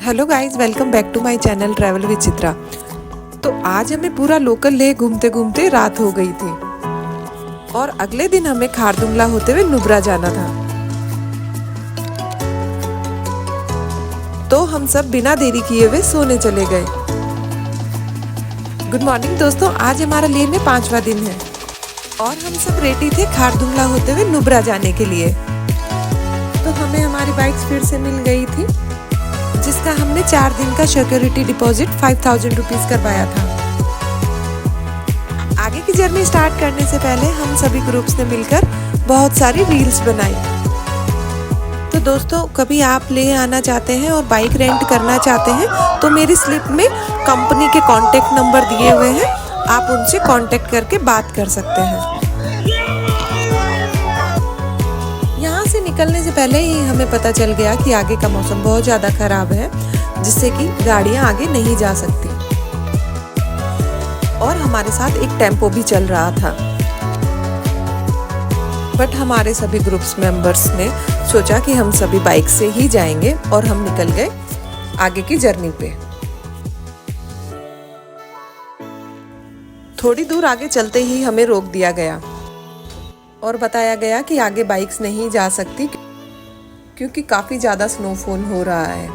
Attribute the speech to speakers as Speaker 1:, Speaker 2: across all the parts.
Speaker 1: Hello guys, welcome back to my channel travel with Chitra. तो आज हमें पूरा लोकल ले घूमते घूमते रात हो गई थी और अगले दिन हमें खारदुंगला होते हुए नुब्रा जाना था। तो हम सब बिना देरी किए हुए सोने चले गए। गुड मॉर्निंग दोस्तों, आज हमारा ले में 5वां दिन है और हम सब रेडी थे खारदुंगला होते हुए नुब्रा जाने के लिए। तो हमें हमारी बाइक्स फिर से मिल गई थी, जिसका हमने 4 दिन का सिक्योरिटी डिपॉजिट 5000 रुपीज करवाया था। आगे की जर्नी स्टार्ट करने से पहले हम सभी ग्रुप्स ने मिलकर बहुत सारी रील्स बनाई। तो दोस्तों, कभी आप ले आना चाहते हैं और बाइक रेंट करना चाहते हैं तो मेरी स्लिप में कंपनी के कांटेक्ट नंबर दिए हुए हैं, आप उनसे कांटेक्ट करके बात कर सकते हैं। निकलने से पहले ही हमें पता चल गया कि आगे का मौसम बहुत ज़्यादा खराब है, जिससे कि गाड़ियां आगे नहीं जा सकती और हमारे साथ एक टेम्पो भी चल रहा था। बट हमारे सभी ग्रुप्स मेंबर्स ने सोचा कि हम सभी बाइक से ही जाएंगे और हम निकल गए आगे की जर्नी पे। थोड़ी दूर आगे चलते ही हमें रोक दिया गया और बताया गया कि आगे बाइक्स नहीं जा सकती क्योंकि काफ़ी ज़्यादा स्नोफॉल हो रहा है।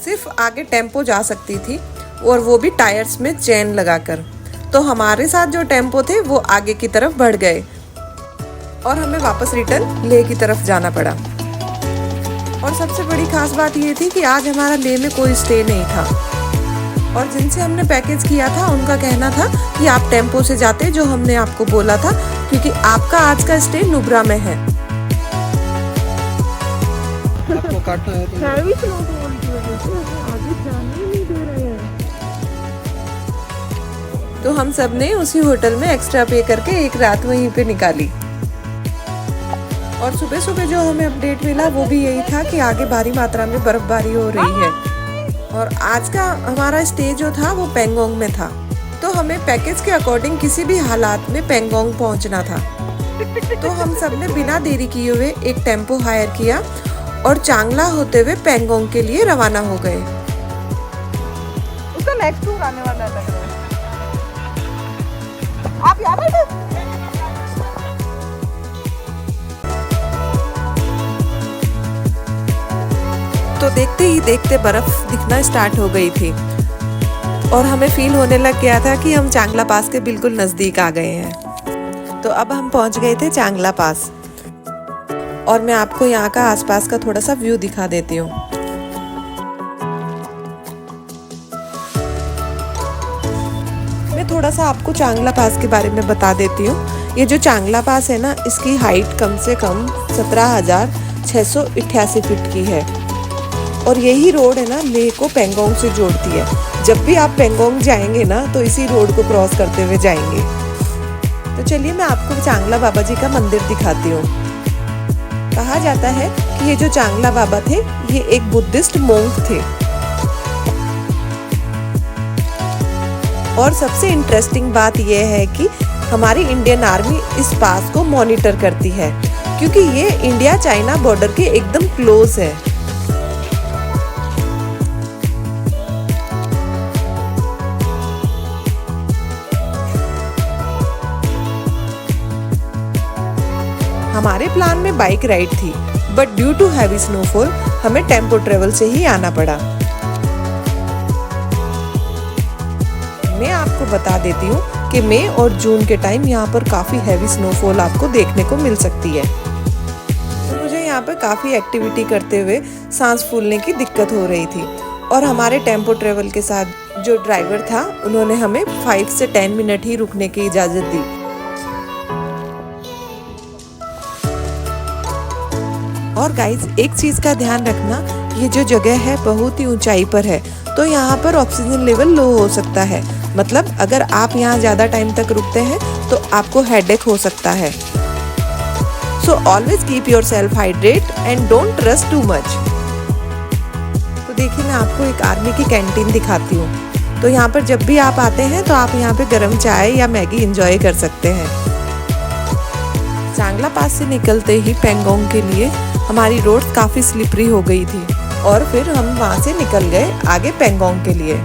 Speaker 1: सिर्फ आगे टेम्पो जा सकती थी और वो भी टायर्स में चेन लगाकर। तो हमारे साथ जो टेम्पो थे वो आगे की तरफ बढ़ गए और हमें वापस रिटर्न ले की तरफ जाना पड़ा। और सबसे बड़ी खास बात ये थी कि आज हमारा ले में कोई स्टे नहीं था और जिनसे हमने पैकेज किया था उनका कहना था कि आप टेम्पो से जाते जो हमने आपको बोला था, क्योंकि आपका आज का स्टे नुब्रा में है।
Speaker 2: आपको काटना है तो आगे जाने नहीं दे रहे हैं।
Speaker 1: तो हम सब ने उसी होटल में एक्स्ट्रा पे करके एक रात वहीं पे निकाली। और सुबह सुबह जो हमें अपडेट मिला वो भी यही था कि आगे भारी मात्रा में बर्फबारी हो रही है और आज का हमारा स्टे जो था वो पेंगोंग में था। तो हमें पैकेज के अकॉर्डिंग किसी भी हालात में पेंगोंग पहुंचना था। तो हम सब ने बिना देरी किए हुए एक टेम्पो हायर किया और चांगला होते हुए पेंगोंग के लिए रवाना हो गए।
Speaker 2: उसका नेक्स्ट टूर आने वाला है, लग रहा है। आप यहाँ बैठे।
Speaker 1: तो देखते ही देखते बर्फ दिखना स्टार्ट हो गई थी और हमें फील होने लग गया था कि हम चांगला पास के बिल्कुल नज़दीक आ गए हैं। तो अब हम पहुंच गए थे चांगला पास और मैं आपको यहाँ का आसपास का थोड़ा सा व्यू दिखा देती हूँ। मैं थोड़ा सा आपको चांगला पास के बारे में बता देती हूँ। ये जो चांगला पास है ना, इसकी हाइट कम से कम 17,688 फीट की है और यही रोड है ना लेह को पेंगोंग से जोड़ती है। जब भी आप पेंगोंग जाएंगे ना तो इसी रोड को क्रॉस करते हुए जाएंगे। तो चलिए मैं आपको चांगला बाबा जी का मंदिर दिखाती हूँ। कहा जाता है कि ये जो चांगला बाबा थे ये एक बुद्धिस्ट मोंक थे। और सबसे इंटरेस्टिंग बात यह है कि हमारी इंडियन आर्मी इस पास को मॉनिटर करती है क्योंकि ये इंडिया चाइना बॉर्डर के एकदम क्लोज है। हमारे प्लान में बाइक राइड थी, but due to heavy snowfall हमें टेम्पो ट्रेवल से ही आना पड़ा। मैं आपको बता देती हूँ कि मई और जून के टाइम यहाँ पर काफ़ी हैवी स्नोफॉल आपको देखने को मिल सकती है। तो मुझे यहाँ पर काफ़ी एक्टिविटी करते हुए सांस फूलने की दिक्कत हो रही थी और हमारे टेम्पो ट्रेवल के साथ जो ड्राइवर था उन्होंने हमें 5 से 10 मिनट ही रुकने की इजाज़त दी। और गाइज, एक चीज़ का ध्यान रखना, ये जो जगह है बहुत ही ऊंचाई पर है तो यहाँ पर ऑक्सीजन लेवल लो हो सकता है। मतलब अगर आप यहाँ ज़्यादा टाइम तक रुकते हैं तो आपको हेडेक हो सकता है। So always keep your self hydrate and don't rush too much. तो देखिए मैं आपको एक आर्मी की कैंटीन दिखाती हूँ। तो यहाँ पर जब भी आप आते हैं तो आप यहाँ पे गर्म चाय या मैगी एंजॉय कर सकते हैं। चांगला पास से निकलते ही पेंगोंग के लिए हमारी रोड काफ़ी स्लिपरी हो गई थी और फिर हम वहाँ से निकल गए आगे पेंगोंग के लिए।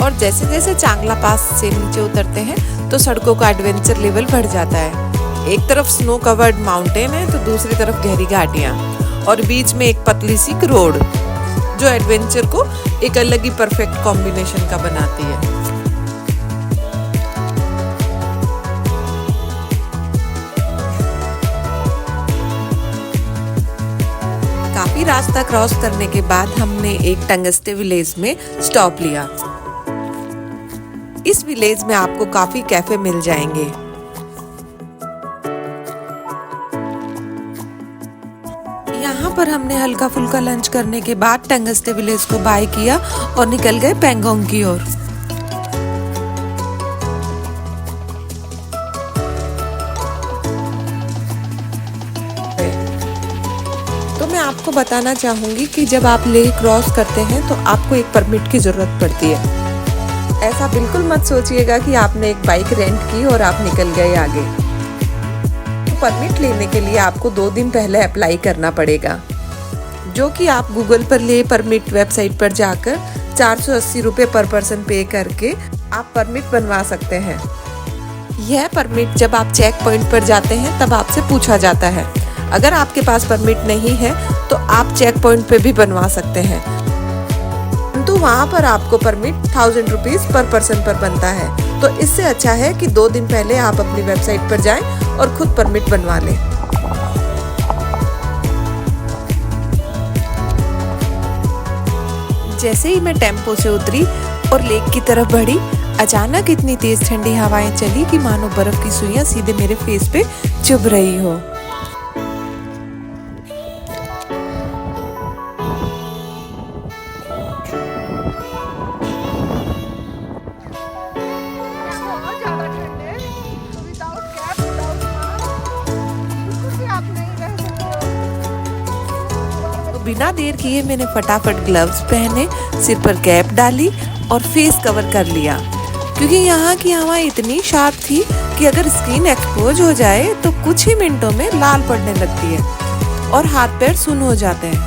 Speaker 1: और जैसे जैसे चांगला पास से नीचे उतरते हैं तो सड़कों का एडवेंचर लेवल बढ़ जाता है। एक तरफ स्नो कवर्ड माउंटेन है तो दूसरी तरफ गहरी घाटियाँ और बीच में एक पतली सी रोड जो एडवेंचर को एक अलग ही परफेक्ट कॉम्बिनेशन का बनाती है। काफी रास्ता क्रॉस करने के बाद हमने एक टंगस्टे विलेज में स्टॉप लिया। इस विलेज में आपको काफी कैफे मिल जाएंगे। यहाँ पर हमने हल्का फुल्का लंच करने के बाद टंगस्टे विलेज को बाय किया और निकल गए पेंगोंग की ओर। तो मैं आपको बताना चाहूंगी कि जब आप लेह क्रॉस करते हैं तो आपको एक परमिट की जरूरत पड़ती है। ऐसा बिल्कुल मत सोचिएगा कि आपने एक बाइक रेंट की और आप निकल गए आगे। तो परमिट लेने के लिए आपको 2 दिन पहले अप्लाई करना पड़ेगा, जो कि आप गूगल पर लेह परमिट वेबसाइट पर जाकर 480 रुपये पर पर्सन पे करके आप परमिट बनवा सकते हैं। यह परमिट जब आप चेक पॉइंट पर जाते हैं तब आपसे पूछा जाता है। अगर आपके पास परमिट नहीं है तो आप चेक पॉइंट पे भी बनवा सकते हैं, तो वहाँ पर आपको परमिट 1000 रुपीज पर पर्सन पर बनता है। तो इससे अच्छा है कि 2 दिन पहले आप अपनी वेबसाइट पर जाएं और खुद परमिट बनवा लें। जैसे ही मैं टेम्पो से उतरी और लेक की तरफ बढ़ी, अचानक इतनी तेज ठंडी हवाएं चली कि मानो बर्फ की सुइयां सीधे मेरे फेस पे चुभ रही हो। बिना देर किए मैंने फटाफट ग्लव्स पहने, सिर पर कैप डाली और फेस कवर कर लिया, क्योंकि यहाँ की हवा इतनी शार्प थी कि अगर स्किन एक्सपोज हो जाए तो कुछ ही मिनटों में लाल पड़ने लगती है और हाथ पैर सुन्न हो जाते हैं।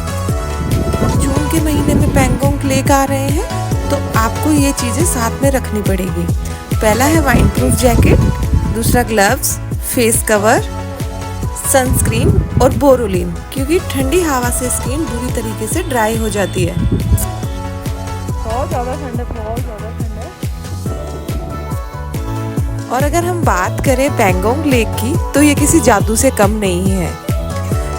Speaker 1: जून के महीने में पेंगोंग लेक आ रहे हैं तो आपको ये चीज़ें साथ में रखनी पड़ेगी। पहला है वाइन प्रूफ जैकेट, दूसरा ग्लव्स, फेस कवर, सनस्क्रीन और बोरोलिन, क्योंकि ठंडी हवा से स्किन बुरी तरीके से ड्राई हो जाती है।
Speaker 2: बहुत ज़्यादा ठंड है, बहुत ज़्यादा ठंड है।
Speaker 1: और अगर हम बात करें पेंगोंग लेक की तो ये किसी जादू से कम नहीं है,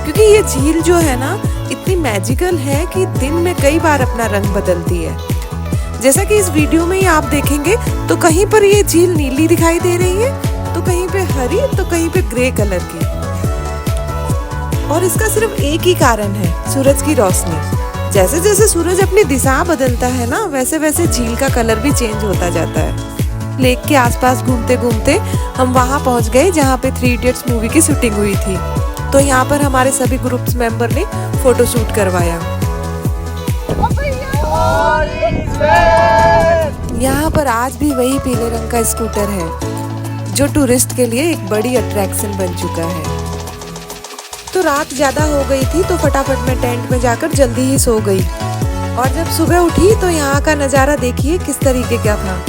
Speaker 1: क्योंकि ये झील जो है ना इतनी मैजिकल है कि दिन में कई बार अपना रंग बदलती है। जैसा कि इस वीडियो में ही आप देखेंगे तो कहीं पर ये झील नीली दिखाई दे रही है, तो कहीं पे हरी, तो कहीं पे ग्रे कलर की। और इसका सिर्फ एक ही कारण है, सूरज की रोशनी। जैसे जैसे सूरज अपनी दिशा बदलता है ना, वैसे वैसे झील का कलर भी चेंज होता जाता है। लेक के आसपास घूमते घूमते हम वहाँ पहुँच गए जहाँ पे 3 इडियट्स मूवी की शूटिंग हुई थी। तो यहाँ पर हमारे सभी ग्रुप्स मेंबर ने फोटो शूट करवाया। यहाँ पर आज भी वही पीले रंग का स्कूटर है जो टूरिस्ट के लिए एक बड़ी अट्रैक्शन बन चुका है। तो रात ज़्यादा हो गई थी तो फटाफट मैं टेंट में जाकर जल्दी ही सो गई। और जब सुबह उठी तो यहाँ का नज़ारा देखिए किस तरीके का था।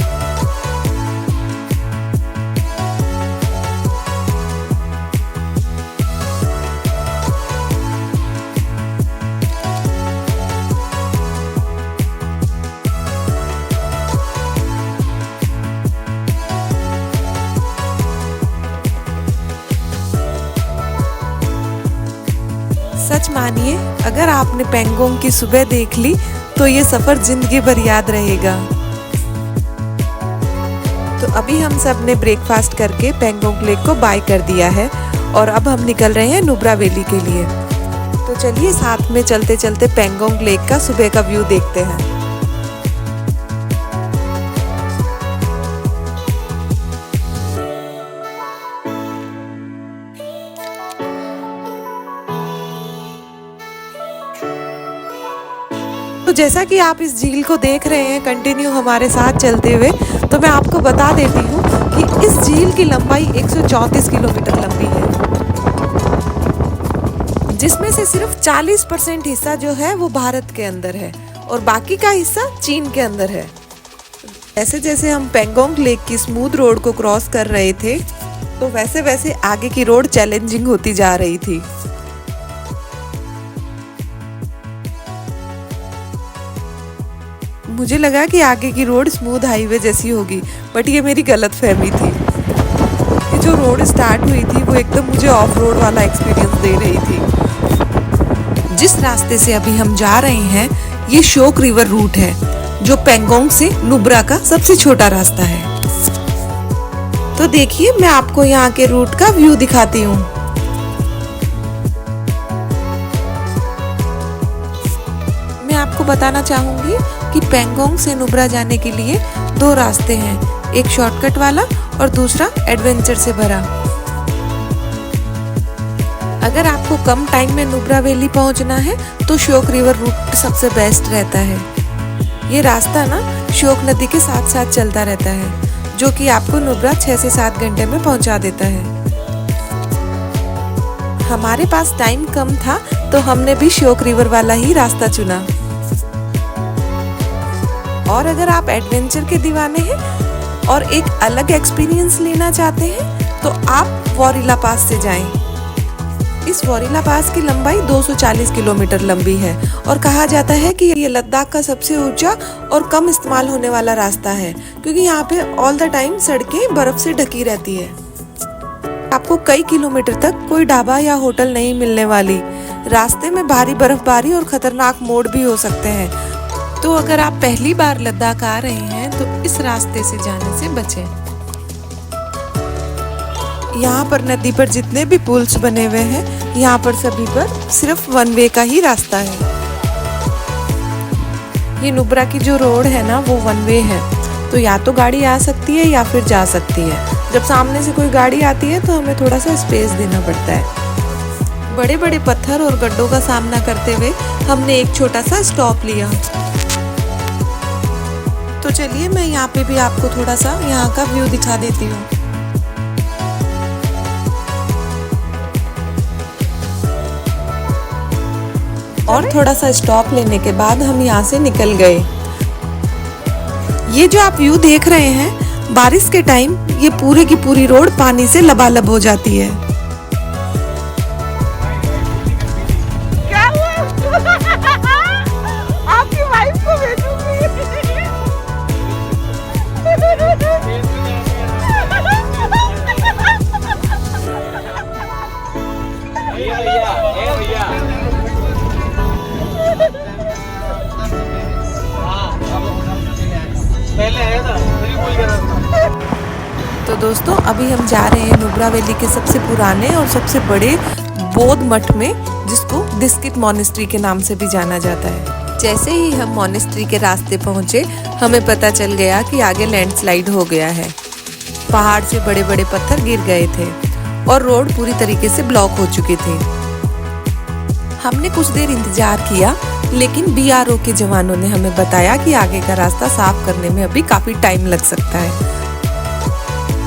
Speaker 1: सच मानिए, अगर आपने पेंगोंग की सुबह देख ली तो ये सफर जिंदगी भर याद रहेगा। तो अभी हम सब ने ब्रेकफास्ट करके पेंगोंग लेक को बाय कर दिया है और अब हम निकल रहे हैं नुब्रा वैली के लिए। तो चलिए साथ में चलते चलते पेंगोंग लेक का सुबह का व्यू देखते हैं। तो जैसा कि आप इस झील को देख रहे हैं कंटिन्यू हमारे साथ चलते हुए, तो मैं आपको बता देती हूँ कि इस झील की लंबाई 134 किलोमीटर लंबी है। जिसमें से सिर्फ 40% हिस्सा जो है वो भारत के अंदर है और बाकी का हिस्सा चीन के अंदर है। जैसे जैसे हम पेंगोंग लेक की स्मूथ रोड को क्रॉस कर रहे थे तो वैसे वैसे आगे की रोड चैलेंजिंग होती जा रही थी। मुझे लगा कि आगे की रोड स्मूथ हाईवे जैसी होगी, बट ये मेरी गलतफहमी थी। ये जो रोड स्टार्ट हुई थी वो एकदम मुझे ऑफ रोड वाला एक्सपीरियंस दे रही थी। जिस रास्ते से अभी हम जा रहे हैं ये शोक रिवर रूट है, जो पेंगोंग से नुब्रा का सबसे छोटा रास्ता है। तो देखिए मैं आपको यहाँ के रूट का व्यू दिखाती हूँ। मैं आपको बताना चाहूंगी कि पेंगोंग से नुब्रा जाने के लिए 2 रास्ते हैं, एक शॉर्टकट वाला और दूसरा एडवेंचर से भरा। अगर आपको कम टाइम में नुब्रा वैली पहुंचना है तो शोक रिवर रूट सबसे बेस्ट रहता है। ये रास्ता ना शोक नदी के साथ साथ चलता रहता है, जो कि आपको नुब्रा 6 से 7 घंटे में पहुंचा देता है। हमारे पास टाइम कम था तो हमने भी शोक रिवर वाला ही रास्ता चुना। और अगर आप एडवेंचर के दीवाने हैं और एक अलग एक्सपीरियंस लेना चाहते हैं तो आप वोरिला पास से जाएं। इस वोरिला पास की लंबाई 240 किलोमीटर लंबी है और कहा जाता है कि ये लद्दाख का सबसे ऊंचा और कम इस्तेमाल होने वाला रास्ता है, क्योंकि यहाँ पे ऑल द टाइम सड़कें बर्फ से ढकी रहती है। आपको कई किलोमीटर तक कोई ढाबा या होटल नहीं मिलने वाली। रास्ते में भारी बर्फबारी और खतरनाक मोड़ भी हो सकते हैं, तो अगर आप पहली बार लद्दाख आ रहे हैं तो इस रास्ते से जाने से बचें। यहाँ पर नदी पर जितने भी पुल्स बने हुए हैं, यहाँ पर सभी पर सिर्फ 1 वे का ही रास्ता है। ये नुब्रा की जो रोड है ना वो 1 वे है, तो या तो गाड़ी आ सकती है या फिर जा सकती है। जब सामने से कोई गाड़ी आती है तो हमें थोड़ा सा स्पेस देना पड़ता है। बड़े बड़े पत्थर और गड्ढों का सामना करते हुए हमने एक छोटा सा स्टॉप लिया। तो चलिए मैं यहाँ पे भी आपको थोड़ा सा यहाँ का व्यू दिखा देती हूँ। और थोड़ा सा स्टॉप लेने के बाद हम यहाँ से निकल गए। ये जो आप व्यू देख रहे हैं, बारिश के टाइम ये पूरी की पूरी रोड पानी से लबालब हो जाती है।
Speaker 2: क्या हुआ? आपकी वाइफ को भेजूंगी।
Speaker 1: तो दोस्तों अभी हम जा रहे हैं नुब्रा वैली के सबसे पुराने और सबसे बड़े बौद्ध मठ में, जिसको दिस्कित मॉनेस्ट्री के नाम से भी जाना जाता है। जैसे ही हम मॉनेस्ट्री के रास्ते पहुंचे हमें पता चल गया कि आगे लैंडस्लाइड हो गया है। पहाड़ से बड़े बड़े पत्थर गिर गए थे और रोड पूरी तरीके से ब्लॉक हो चुकी थी। हमने कुछ देर इंतजार किया, लेकिन BRO के जवानों ने हमें बताया कि आगे का रास्ता साफ करने में अभी काफी टाइम लग सकता है।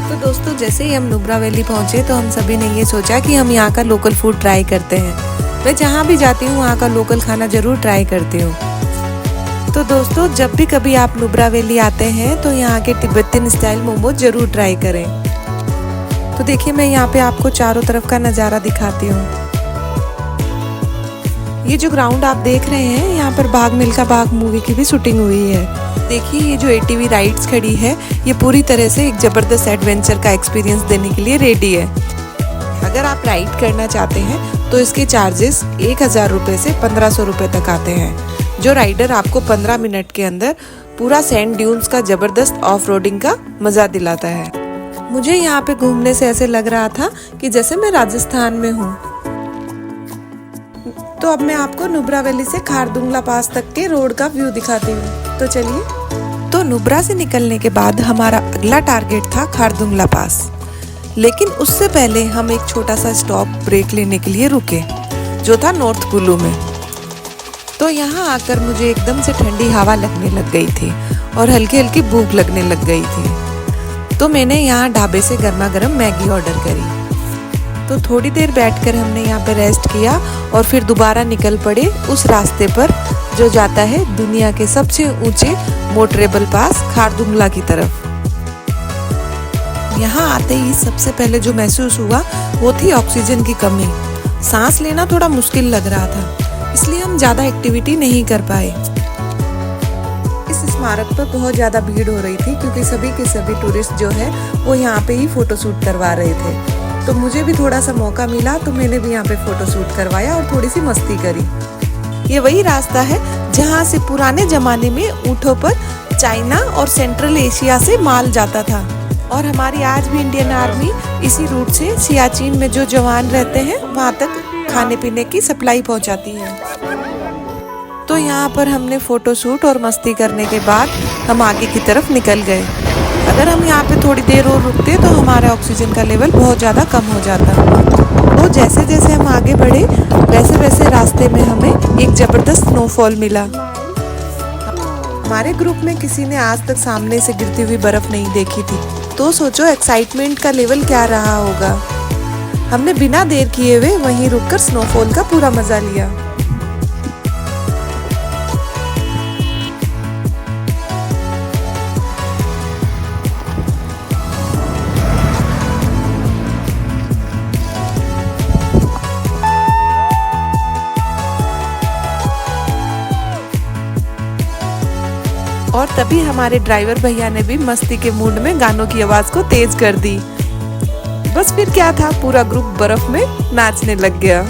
Speaker 1: तो दोस्तों जैसे ही हम नुब्रा वैली पहुंचे तो हम सभी ने ये सोचा कि हम यहाँ का लोकल फूड ट्राई करते हैं। मैं जहाँ भी जाती हूँ वहाँ का लोकल खाना जरूर ट्राई करती हूँ। तो दोस्तों जब भी कभी आप नुब्रा वैली आते हैं तो यहाँ के तिब्बतियन स्टाइल मोमोज जरूर ट्राई करें। तो देखिए मैं यहाँ पे आपको चारों तरफ का नज़ारा दिखाती हूँ। ये जो ग्राउंड आप देख रहे हैं, यहाँ पर बाघ मिल्खा बाघ मूवी की भी शूटिंग हुई है। देखिए ये जो ATV राइड्स खड़ी है, ये पूरी तरह से एक जबरदस्त एडवेंचर का एक्सपीरियंस देने के लिए रेडी है। अगर आप राइड करना चाहते हैं तो इसके चार्जेस 1000 रुपये से 1500 रुपये तक आते हैं। जो राइडर आपको 15 मिनट के अंदर पूरा सैंड ड्यून्स का जबरदस्त ऑफ रोडिंग का मजा दिलाता है। मुझे यहाँ पे घूमने से ऐसे लग रहा था कि जैसे मैं राजस्थान में हूँ। तो अब मैं आपको नुब्रा वैली से खारदुंगला पास तक के रोड का व्यू दिखाती हूँ। तो चलिए। तो नुब्रा से निकलने के बाद हमारा अगला टारगेट था खारदुंगला पास, लेकिन उससे पहले हम एक छोटा सा स्टॉप ब्रेक लेने के लिए रुके, जो था नॉर्थ कुल्लू में। तो यहाँ आकर मुझे एकदम से ठंडी हवा लगने लग गई थी और हल्की हल्की भूख लगने लग गई थी। तो मैंने यहाँ ढाबे से गर्मा गर्म मैगी ऑर्डर करी। तो थोड़ी देर बैठकर हमने यहाँ पे रेस्ट किया और फिर दोबारा निकल पड़े उस रास्ते पर जो जाता है दुनिया के सबसे ऊंचे मोटरेबल पास खारदुंगला की तरफ। यहाँ आते ही सबसे पहले जो महसूस हुआ वो थी ऑक्सीजन की कमी। सांस लेना थोड़ा मुश्किल लग रहा था, इसलिए हम ज़्यादा एक्टिविटी नहीं कर पाए। इस स्मारक पर बहुत ज़्यादा भीड़ हो रही थी क्योंकि सभी के सभी टूरिस्ट जो है वो यहाँ पे ही फोटो शूट करवा रहे थे। तो मुझे भी थोड़ा सा मौका मिला तो मैंने भी यहाँ पे फोटो शूट करवाया और थोड़ी सी मस्ती करी। ये वही रास्ता है जहाँ से पुराने जमाने में ऊँटों पर चाइना और सेंट्रल एशिया से माल जाता था और हमारी आज भी इंडियन आर्मी इसी रूट से सियाचिन में जो जवान रहते हैं वहाँ तक खाने पीने की सप्लाई पहुँचाती है। तो यहाँ पर हमने फोटो शूट और मस्ती करने के बाद हम आगे की तरफ निकल गए। अगर हम यहाँ पे थोड़ी देर और रुकते तो हमारा ऑक्सीजन का लेवल बहुत ज़्यादा कम हो जाता। तो जैसे जैसे हम आगे बढ़े वैसे वैसे रास्ते में हमें एक ज़बरदस्त स्नोफॉल मिला। हमारे ग्रुप में किसी ने आज तक सामने से गिरती हुई बर्फ़ नहीं देखी थी, तो सोचो एक्साइटमेंट का लेवल क्या रहा होगा। हमने बिना देर किए हुए वहीं रुककर स्नोफॉल का पूरा मज़ा लिया। और तभी हमारे ड्राइवर भैया ने भी मस्ती के मूड में गानों की आवाज़ को तेज कर दी। बस फिर क्या था, पूरा ग्रुप बर्फ में नाचने लग गया।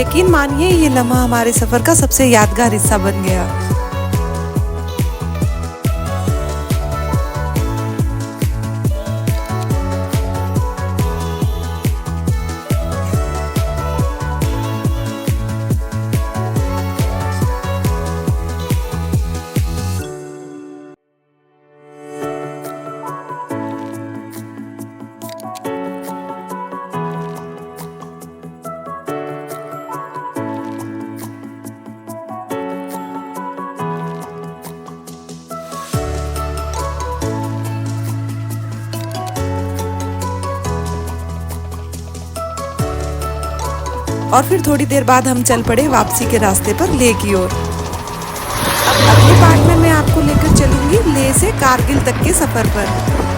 Speaker 1: यकीन मानिए ये लम्हा हमारे सफ़र का सबसे यादगार हिस्सा बन गया। और फिर थोड़ी देर बाद हम चल पड़े वापसी के रास्ते पर लेह की ओर। अब अगले पार्ट में मैं आपको लेकर चलूंगी लेह से कारगिल तक के सफ़र पर,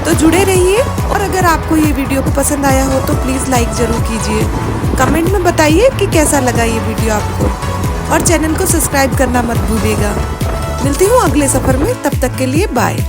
Speaker 1: तो जुड़े रहिए। और अगर आपको ये वीडियो को पसंद आया हो तो प्लीज़ लाइक ज़रूर कीजिए। कमेंट में बताइए कि कैसा लगा ये वीडियो आपको, और चैनल को सब्सक्राइब करना मत भूलिएगा। मिलती हूँ अगले सफ़र में, तब तक के लिए बाय।